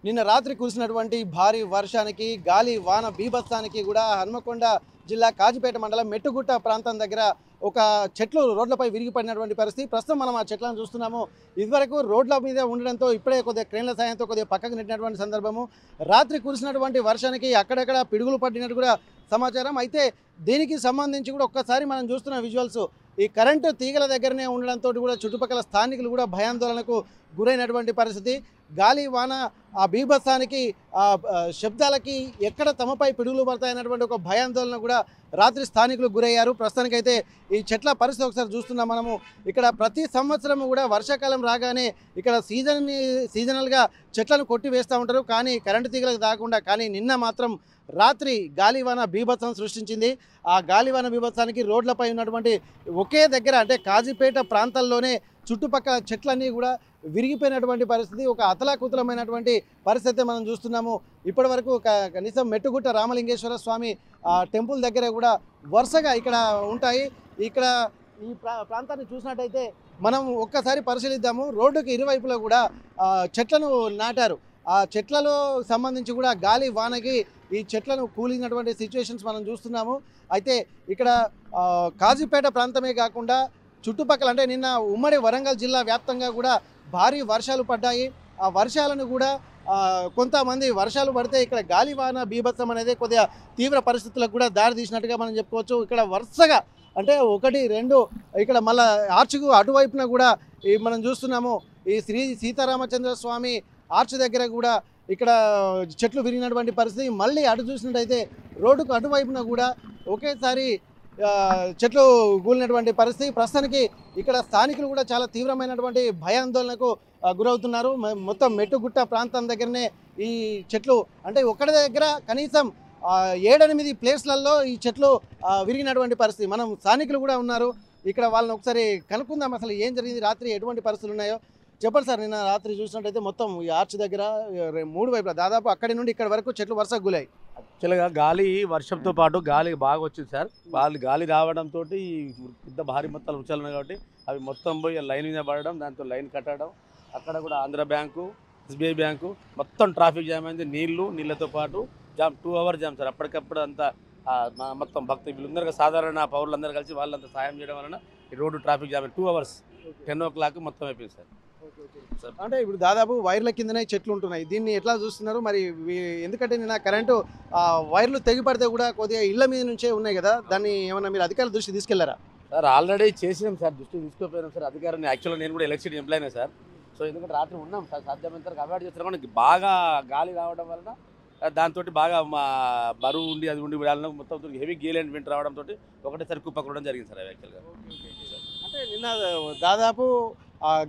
నిన్న రాత్రి కురిసినటువంటి భారీ వర్షానికి గాలి వాన బీభత్సానికి కూడా హన్మకొండ జిల్లా కాజిపేట మండలం మెట్టుగుట్ట ప్రాంతం దగ్గర ఒక చెట్లు రోడ్లపై విరిగిపడినటువంటి పరిస్థితి. ప్రస్తుతం మనం ఆ చెట్లను చూస్తున్నాము. ఇదివరకు రోడ్ల మీద ఉండడంతో ఇప్పుడే కొద్దిగా క్రేన్ల సాయంతో కొద్దిగా పక్కకు నెట్టినటువంటి సందర్భము. రాత్రి కురిసినటువంటి వర్షానికి అక్కడక్కడ పిడుగులు పడినట్టు కూడా సమాచారం. అయితే దీనికి సంబంధించి కూడా ఒక్కసారి మనం చూస్తున్న విజువల్స్ ఈ కరెంటు తీగల దగ్గరనే ఉండడంతో కూడా చుట్టుపక్కల స్థానికులు కూడా భయాందోళనకు గురైనటువంటి పరిస్థితి. గాలి వాన ఆ బీభత్సానికి శబ్దాలకి ఎక్కడ తమపై పిడుగులు పడతాయన్నటువంటి ఒక భయాందోళన కూడా రాత్రి స్థానికులు గురయ్యారు. ప్రస్తుతానికైతే ఈ చెట్ల పరిస్థితి ఒకసారి చూస్తున్నాం మనము. ఇక్కడ ప్రతి సంవత్సరం కూడా వర్షాకాలం రాగానే ఇక్కడ సీజనల్గా చెట్లను కొట్టి వేస్తూ ఉంటారు, కానీ కరెంటు తీగలకు తాగకుండా. కానీ నిన్న మాత్రం రాత్రి గాలివాన బీభత్సం సృష్టించింది. ఆ గాలివాన బీభత్సానికి రోడ్లపై ఉన్నటువంటి ఒకే దగ్గర అంటే కాజీపేట ప్రాంతాల్లోనే చుట్టుపక్కల చెట్లన్నీ కూడా విరిగిపోయినటువంటి పరిస్థితి, ఒక అతలాకుతలమైనటువంటి పరిస్థితి మనం చూస్తున్నాము. ఇప్పటి వరకు కనీసం మెట్టుగుట్ట రామలింగేశ్వర స్వామి టెంపుల్ దగ్గర కూడా వరుసగా ఇక్కడ ఉంటాయి. ఇక్కడ ఈ ప్రాంతాన్ని చూసినట్టయితే మనం ఒక్కసారి పరిశీలిద్దాము. రోడ్డుకి ఇరువైపులా కూడా చెట్లను నాటారు. ఆ చెట్లలో సంబంధించి కూడా గాలి వానకి ఈ చెట్లను కూలినటువంటి సిచ్యువేషన్స్ మనం చూస్తున్నాము. అయితే ఇక్కడ కాజీపేట ప్రాంతమే కాకుండా చుట్టుపక్కల అంటే నిన్న ఉమ్మడి వరంగల్ జిల్లా వ్యాప్తంగా కూడా భారీ వర్షాలు పడ్డాయి. ఆ వర్షాలను కూడా కొంతమంది వర్షాలు పడితే ఇక్కడ గాలివాన బీభత్సం అనేది కొద్దిగా తీవ్ర పరిస్థితులకు కూడా దారి తీసినట్టుగా మనం చెప్పుకోవచ్చు. ఇక్కడ వరుసగా అంటే 1, 2 ఇక్కడ మళ్ళీ ఆర్చుకు అటువైపున కూడా మనం చూస్తున్నాము. ఈ శ్రీ సీతారామచంద్ర స్వామి ఆర్చ్ దగ్గర కూడా ఇక్కడ చెట్లు విరిగినటువంటి పరిస్థితి. మళ్ళీ అటు చూసినట్టయితే రోడ్డుకు అటువైపున కూడా ఒకేసారి చెట్లు కూలినటువంటి పరిస్థితి. ప్రస్తుతానికి ఇక్కడ స్థానికులు కూడా చాలా తీవ్రమైనటువంటి భయాందోళనకు గురవుతున్నారు. మొత్తం మెట్టుగుట్ట ప్రాంతం దగ్గరనే ఈ చెట్లు అంటే ఒక్కడి దగ్గర కనీసం 7-8 ప్లేస్లలో ఈ చెట్లు విరిగినటువంటి పరిస్థితి. మనం స్థానికులు కూడా ఉన్నారు ఇక్కడ, వాళ్ళని ఒకసారి కనుక్కుందాం. అసలు ఏం జరిగింది, రాత్రి ఎటువంటి పరిస్థితులు ఉన్నాయో చెప్పండి సార్. నిన్న రాత్రి చూసినట్టయితే మొత్తం ఈ ఆర్చ్ దగ్గర 3 వైపులా దాదాపు అక్కడి నుండి ఇక్కడ వరకు చెట్లు వరుసగా గులాయి. యాక్చువల్గా గాలి వర్షంతో పాటు గాలి బాగా వచ్చింది సార్. గాలి రావడంతో పెద్ద భారీ మొత్తాలు ఉంచాలి కాబట్టి అవి మొత్తం పోయి లైన్ మీద పడడం, దాంతో లైన్ కట్టడం. అక్కడ కూడా ఆంధ్ర బ్యాంకు, ఎస్బీఐ బ్యాంకు మొత్తం ట్రాఫిక్ జామ్ అయింది. నీళ్ళతో పాటు జామ్ 2 hours జామ్ సార్. అప్పటికప్పుడు అంతా మొత్తం వీళ్ళందరూ సాధారణ పౌరులందరూ కలిసి వాళ్ళంతా సాయం చేయడం వలన ఈ road traffic jam 2 hours 10 o'clock మొత్తం అయిపోయింది సార్. అంటే ఇప్పుడు దాదాపు వైర్ల కిందనే చెట్లు ఉంటున్నాయి. దీన్ని ఎట్లా చూస్తున్నారు మరి? ఎందుకంటే నిన్న కరెంటు వైర్లు తెగిపడితే కూడా కొద్దిగా ఇళ్ల మీద నుంచే ఉన్నాయి కదా, దాన్ని ఏమన్నా మీరు అధికారుల దృష్టి తీసుకెళ్లారా సార్? ఆల్రెడీ చేసినాం సార్, దృష్టి తీసుకుపోయినాం సార్ అధికారులు. యాక్చువల్గా నేను కూడా ఎలక్ట్రిసిటీ ఎంప్లాయనే సార్. సో ఎందుకంటే రాత్రి ఉన్నాం సార్, సాధ్యమైనంత వరకు అవాయిడ్ చేస్తున్నాం. కానీ బాగా గాలి రావడం వలన దాంతో బాగా మా బరువు ఉండి అది ఉండి వెళ్ళడం మొత్తం హెవీ గేల్ అండ్ వింట్ రావడంతో ఒకటేసారి కుప్పకూడడం జరిగింది సార్. యాక్చువల్గా అంటే నిన్న దాదాపు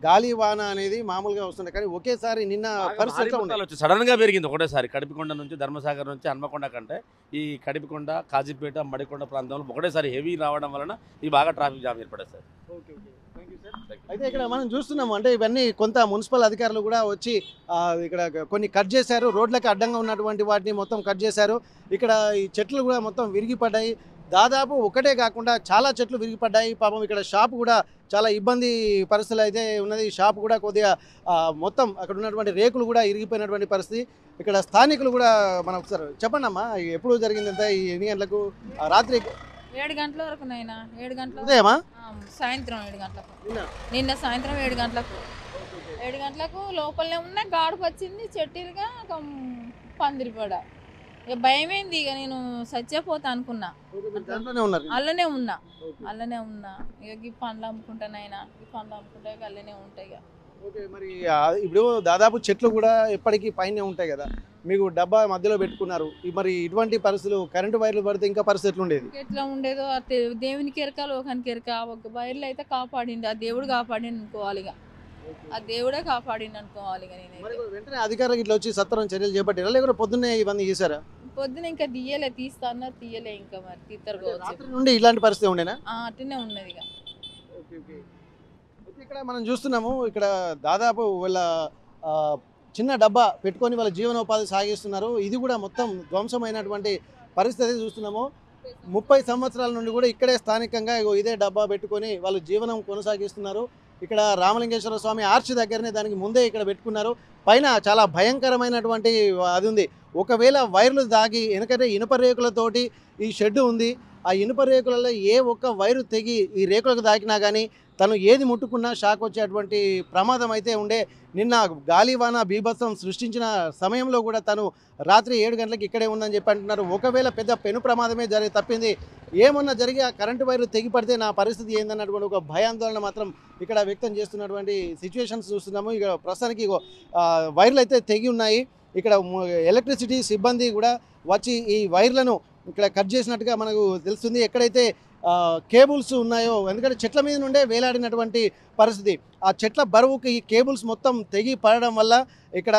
గాలి వాన అనేది మామూలుగా వస్తుంది, కానీ ఒకేసారి నిన్న పరిస్థితి సడన్ గా పెరిగింది ఒకటేసారి. కడిపికొండ నుంచి ధర్మసాగర్ నుంచి హన్మకొండ కంటే ఈ కడిపికొండ, కాజీపేట, మడికొండ ప్రాంతంలో ఒకటేసారి హెవీ రావడం వలన ఈ బాగా ట్రాఫిక్ జామ్ ఏర్పడేది సార్. అయితే ఇక్కడ మనం చూస్తున్నాము అంటే ఇవన్నీ కొంత మున్సిపల్ అధికారులు కూడా వచ్చి ఇక్కడ కొన్ని కట్ చేశారు. రోడ్లకు అడ్డంగా ఉన్నటువంటి వాటిని మొత్తం కట్ చేశారు. ఇక్కడ ఈ చెట్లు కూడా మొత్తం విరిగిపడ్డాయి. దాదాపు ఒకటే కాకుండా చాలా చెట్లు విరిగిపడ్డాయి. పాపం ఇక్కడ షాప్ కూడా చాలా ఇబ్బంది పరిస్థితులు అయితే ఉన్నది. షాప్ కూడా కొద్దిగా మొత్తం అక్కడ ఉన్నటువంటి రేకులు కూడా ఇరిగిపోయినటువంటి పరిస్థితి. ఇక్కడ స్థానికులు కూడా మనం ఒకసారి చెప్పండి అమ్మా, ఎప్పుడు జరిగింది అంతా? ఎన్ని గంటలకు? రాత్రి 7 గంటల వరకు నైనా 7 గంటల ఉదయమా? సాయంత్రం 7 గంటలకు. నిన్న సాయంత్రం 7 గంటలకు 7 గంటలకు లోపలనే ఉన్న గాడుకు వచ్చింది చెట్టుగా పందిరిపడ. ఇక భయమైంది. ఇక నేను చచ్చిపోతా అనుకున్నా. అల్లనే ఉన్నా ఇక ఈ పండ్లు అమ్ముకుంటానైనా ఈ పండ్లు అమ్ముకుంటే అల్లనే ఉంటాయి. ఇక మరి ఇప్పుడు దాదాపు చెట్లు కూడా ఎప్పటికీ పైనే ఉంటాయి కదా, మీకు డబ్బా మధ్యలో పెట్టుకున్నారు. మరి ఇటువంటి పరిస్థితులు కరెంటు వైర్లు పడితే ఇంకా పరిస్థితులు ఉండేది ఎట్లా ఉండేదో దేవునికి ఎరక, లోకానికి ఎరక. ఒక వైర్లు అయితే కాపాడింది, ఆ దేవుడు కాపాడింది అనుకోవాలి. ఇక ఆ దేవుడే కాపాడింది అనుకోవాలి. ఇక నేను వెంటనే అధికారులకు ఇట్లా వచ్చి సత్వరం చర్యలు చేపట్టారా, లేకపోతే పొద్దున్నే ఇవన్నీ చేశారా? పొద్దున ఇంకా తీస్తా తీయలే. ఇంకా మరి తీస్తారు నుండి ఇలాంటి పరిస్థితి ఉండేనా? అట్లనే ఉన్నది. ఇక ఇక్కడ మనం చూస్తున్నాము, ఇక్కడ దాదాపు వాళ్ళ చిన్న డబ్బా పెట్టుకొని వాళ్ళ జీవనోపాధి సాగిస్తున్నారు. ఇది కూడా మొత్తం ధ్వంసమైనటువంటి పరిస్థితి చూస్తున్నాము. 30 సంవత్సరాల నుండి కూడా ఇక్కడే స్థానికంగా ఇదే డబ్బా పెట్టుకొని వాళ్ళు జీవనం కొనసాగిస్తున్నారు. ఇక్కడ రామలింగేశ్వర స్వామి ఆర్చ్ దగ్గరనే దానికి ముందే ఇక్కడ పెట్టుకున్నారు. పైన చాలా భయంకరమైనటువంటి అది ఉంది. ఒకవేళ వైర్లు దాగి, ఎందుకంటే ఇనుప రేకులతోటి ఈ షెడ్ ఉంది. ఆ ఇనుప రేకులలో ఏ ఒక్క వైరు తెగి ఈ రేకులకు దాకినా కానీ తను ఏది ముట్టుకున్నా షాక్ వచ్చేటువంటి ప్రమాదం అయితే ఉండే. నిన్న గాలివాన బీభత్సం సృష్టించిన సమయంలో కూడా తను రాత్రి 7 గంటలకు ఇక్కడే ఉందని చెప్పి అంటున్నారు. ఒకవేళ పెద్ద పెను ప్రమాదమే తప్పింది, ఏమన్నా జరిగి ఆ కరెంటు వైర్లు తెగి పడితే నా పరిస్థితి ఏందన్నటువంటి ఒక భయాందోళన మాత్రం ఇక్కడ వ్యక్తం చేస్తున్నటువంటి సిచ్యువేషన్స్ చూస్తున్నాము. ఇక ప్రస్తుతానికి వైర్లు అయితే తెగి ఉన్నాయి. ఇక్కడ ఎలక్ట్రిసిటీ సిబ్బంది కూడా వచ్చి ఈ వైర్లను ఇక్కడ కట్ చేసినట్టుగా మనకు తెలుస్తుంది. ఎక్కడైతే కేబుల్స్ ఉన్నాయో, ఎందుకంటే చెట్ల మీద నుండే వేలాడినటువంటి పరిస్థితి, ఆ చెట్ల బరువుకి ఈ కేబుల్స్ మొత్తం తెగి పడడం వల్ల ఇక్కడ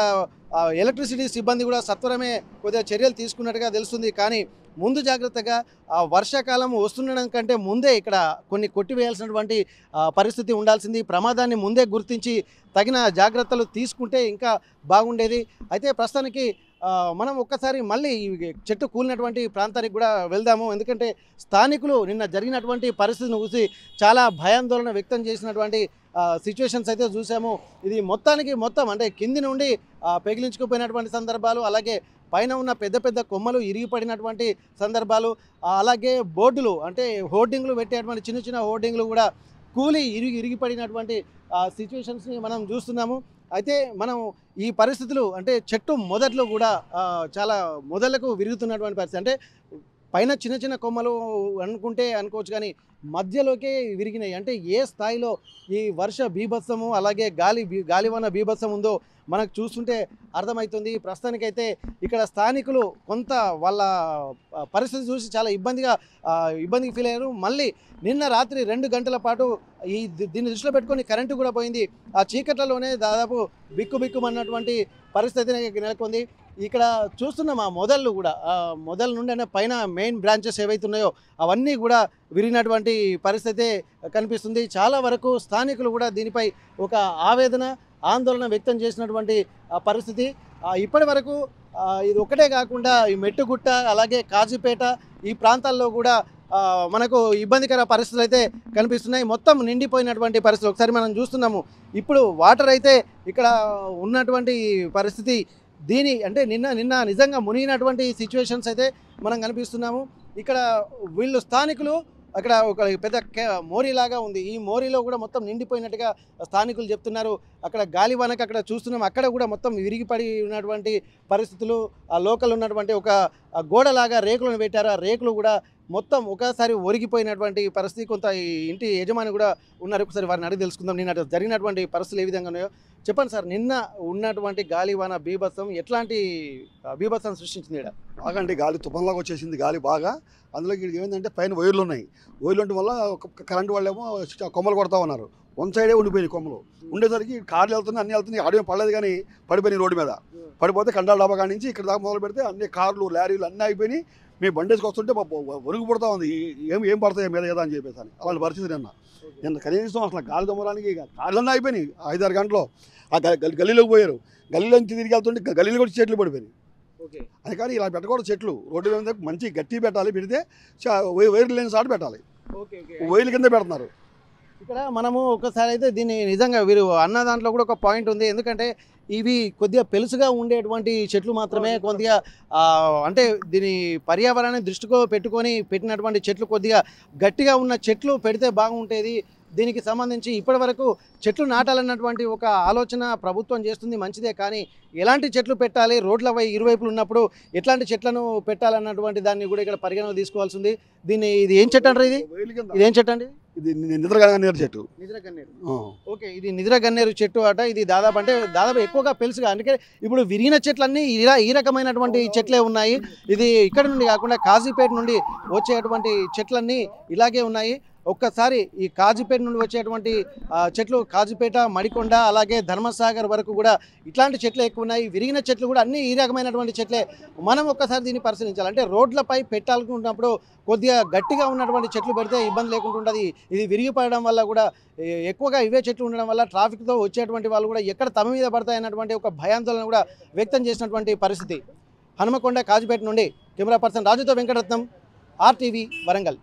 ఎలక్ట్రిసిటీ సిబ్బంది కూడా సత్వరమే కొద్దిగా చర్యలు తీసుకున్నట్టుగా తెలుస్తుంది. కానీ ముందు జాగ్రత్తగా వర్షాకాలం వస్తుండడం కంటే ముందే ఇక్కడ కొన్ని కొట్టివేయాల్సినటువంటి పరిస్థితి ఉండాల్సింది. ప్రమాదాన్ని ముందే గుర్తించి తగిన జాగ్రత్తలు తీసుకుంటే ఇంకా బాగుండేది. అయితే ప్రస్తుతానికి మనం ఒక్కసారి మళ్ళీ ఈ చెట్టు కూలినటువంటి ప్రాంతానికి కూడా వెళ్దాము. ఎందుకంటే స్థానికులు నిన్న జరిగినటువంటి పరిస్థితిని చూసి చాలా భయాందోళన వ్యక్తం చేసినటువంటి సిచ్యువేషన్స్ అయితే చూసాము. ఇది మొత్తం అంటే కింది నుండి పెగిలించుకుపోయినటువంటి సందర్భాలు, అలాగే పైన ఉన్న పెద్ద పెద్ద కొమ్మలు ఇరిగిపడినటువంటి సందర్భాలు, అలాగే బోర్డులు అంటే హోర్డింగ్లు పెట్టేటువంటి చిన్న చిన్న హోర్డింగ్లు కూడా కూలి ఇరిగిపడినటువంటి సిచ్యువేషన్స్ని మనం చూస్తున్నాము. అయితే మనం ఈ పరిస్థితులు అంటే చెట్టు మొదట్లో కూడా చాలా మొదలకు విరుగుతున్నటువంటి పరిస్థితి, అంటే పైన చిన్న చిన్న కొమ్మలు అనుకోవచ్చు, కానీ మధ్యలోకే విరిగినాయి. అంటే ఏ స్థాయిలో ఈ వర్ష బీభత్సము అలాగే గాలివాన బీభత్సం ఉందో మనకు చూస్తుంటే అర్థమవుతుంది. ప్రస్తుతానికైతే ఇక్కడ స్థానికులు కొంత వాళ్ళ పరిస్థితి చూసి చాలా ఇబ్బందికి ఫీల్ అయ్యారు. మళ్ళీ నిన్న రాత్రి 2 గంటల పాటు దీన్ని దృష్టిలో పెట్టుకొని కరెంటు కూడా పోయింది. ఆ చీకట్లలోనే దాదాపు బిక్కుమన్నటువంటి పరిస్థితి నెలకొంది. ఇక్కడ చూస్తున్నాం ఆ మొదళ్ళు కూడా మొదల నుండి పైన మెయిన్ బ్రాంచెస్ ఏవైతే ఉన్నాయో అవన్నీ కూడా విరిగినటువంటి పరిస్థితి కనిపిస్తుంది. చాలా వరకు స్థానికులు కూడా దీనిపై ఒక ఆందోళన వ్యక్తం చేసినటువంటి పరిస్థితి. ఇప్పటి వరకు ఇది ఒకటే కాకుండా ఈ మెట్టుగుట్ట అలాగే కాజీపేట ఈ ప్రాంతాల్లో కూడా మనకు ఇబ్బందికర పరిస్థితులు అయితే కనిపిస్తున్నాయి. మొత్తం నిండిపోయినటువంటి పరిస్థితి ఒకసారి మనం చూస్తున్నాము. ఇప్పుడు వాటర్ అయితే ఇక్కడ ఉన్నటువంటి పరిస్థితి అంటే నిన్న నిజంగా మునిగినటువంటి సిచ్యువేషన్స్ అయితే మనం కనిపిస్తున్నాము. ఇక్కడ వీళ్ళు స్థానికులు అక్కడ ఒక పెద్ద మోరీలాగా ఉంది, ఈ మోరీలో కూడా మొత్తం నిండిపోయినట్టుగా స్థానికులు చెప్తున్నారు. అక్కడ గాలివానకి అక్కడ చూస్తున్నాం, అక్కడ కూడా మొత్తం విరిగిపడి ఉన్నటువంటి పరిస్థితులు. ఆ లోకల్ ఉన్నటువంటి ఒక గోడలాగా రేకులను పెట్టారు, ఆ రేకులు కూడా మొత్తం ఒకసారి ఒరిగిపోయినటువంటి పరిస్థితి. కొంత ఇంటి యజమాని కూడా ఉన్నారు, ఒకసారి వారిని అడిగి తెలుసుకుందాం. నిన్న జరిగినటువంటి పరిస్థితులు ఏ విధంగా ఉన్నాయో చెప్పండి సార్. నిన్న ఉన్నటువంటి గాలివాన బీభత్సం ఎట్లాంటి బీభత్సం సృష్టించింది? ఇక్కడ బాగా అంటే గాలి తుఫాన్లాగా వచ్చేసింది గాలి బాగా. అందులోకి ఇక్కడ ఏమైందంటే పైన వైర్లు ఉన్నాయి, వైర్లు ఉండటం వల్ల కరెంటు వాళ్ళేమో కొమ్మలు కొడతా ఉన్నారు. వన్ సైడే ఉండిపోయినాయి కొమ్మలు. ఉండేసరికి కార్లు వెళ్తున్నాయి, అన్నీ వెళ్తున్నాయి, ఆడేం పడలేదు కానీ పడిపోయినాయి రోడ్డు మీద. పడిపోతే కండాల డాబా కాడి నుంచి ఇక్కడ దాకా మొదలు పెడితే అన్ని కార్లు లారీలు అన్నీ అయిపోయినాయి. మేము బండేసుకు వస్తుంటే ఒరుగు పడుతూ ఉంది, ఏం పడతాయి మీద కదా అని చెప్పేసి అని అలాంటి పరిస్థితి నిన్న కనీసం అసలు గాలి దొమ్మడానికి కార్లన్నీ అయిపోయినాయి. 5-6 గంటలు ఆ గల్లీలోకి పోయారు, గల్లీలో నుంచి తిరిగి వెళ్తుంటే గల్లీలో కూడా చెట్లు పడిపోయినాయి. అది కానీ ఇలా పెట్టకూడదు, చెట్లు రోడ్డు మీద మంచి గట్టి పెట్టాలి, పెడితే వైర్లు లేని సాటు పెట్టాలి, వైర్ల కింద పెడుతున్నారు. ఇక్కడ మనము ఒకసారి అయితే దీన్ని నిజంగా వీరు అన్న దాంట్లో కూడా ఒక పాయింట్ ఉంది. ఎందుకంటే ఇవి కొద్దిగా పెలుసుగా ఉండేటువంటి చెట్లు మాత్రమే, కొద్దిగా అంటే దీని పర్యావరణాన్ని దృష్టిలో పెట్టుకొని పెట్టినటువంటి చెట్లు, కొద్దిగా గట్టిగా ఉన్న చెట్లు పెడితే బాగుంటేది. దీనికి సంబంధించి ఇప్పటి వరకు చెట్లు నాటాలన్నటువంటి ఒక ఆలోచన ప్రభుత్వం చేస్తుంది, మంచిదే. కానీ ఎలాంటి చెట్లు పెట్టాలి, రోడ్ల ఇరువైపులు ఉన్నప్పుడు ఎట్లాంటి చెట్లను పెట్టాలన్నటువంటి దాన్ని కూడా ఇక్కడ పరిగణన తీసుకోవాల్సి ఉంది. ఇది ఏం చెట్టు అంటారు? ఇది ఏం చెట్టు అండి? ఇది నిద్రగన్నేరు చెట్టు. ఓకే, ఇది నిద్రగన్నేరు చెట్టు అట. ఇది దాదాపు ఎక్కువగా పెలుసుగా, అందుకే ఇప్పుడు విరిగిన చెట్లన్నీ ఈ రకమైనటువంటి చెట్లే ఉన్నాయి. ఇది ఇక్కడ నుండి కాకుండా కాజీపేట నుండి వచ్చేటువంటి చెట్లన్నీ ఇలాగే ఉన్నాయి. ఒక్కసారి ఈ కాజీపేట నుండి వచ్చేటువంటి చెట్లు కాజీపేట, మడికొండ, అలాగే ధర్మసాగర్ వరకు కూడా ఇట్లాంటి చెట్లు ఎక్కువ ఉన్నాయి. విరిగిన చెట్లు కూడా అన్ని ఈ రకమైనటువంటి చెట్లే. మనం ఒక్కసారి దీన్ని పరిశీలించాలి. అంటే రోడ్లపై పెట్టాలనుకున్నప్పుడు కొద్దిగా గట్టిగా ఉన్నటువంటి చెట్లు పెడితే ఇబ్బంది లేకుండా ఉంటుంది. ఇది విరిగిపడడం వల్ల కూడా ఎక్కువగా ఇవే చెట్లు ఉండడం వల్ల ట్రాఫిక్తో వచ్చేటువంటి వాళ్ళు కూడా ఎక్కడ తమ మీద పడతాయన్నటువంటి ఒక భయాందోళన కూడా వ్యక్తం చేసినటువంటి పరిస్థితి. హనుమకొండ కాజీపేట నుండి కెమెరా పర్సన్ రాజుతో వెంకటరత్నం, RTV వరంగల్.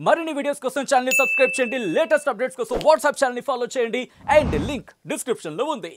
మరిన్ని వీడియోస్ కోసం ఛానల్ ని సబ్స్క్రైబ్ చేయండి, లేటెస్ట్ అప్డేట్స్ కోసం వాట్సాప్ ఛానల్ ని ఫాలో చేయండి అండ్ లింక్ డిస్క్రిప్షన్ లో ఉంది.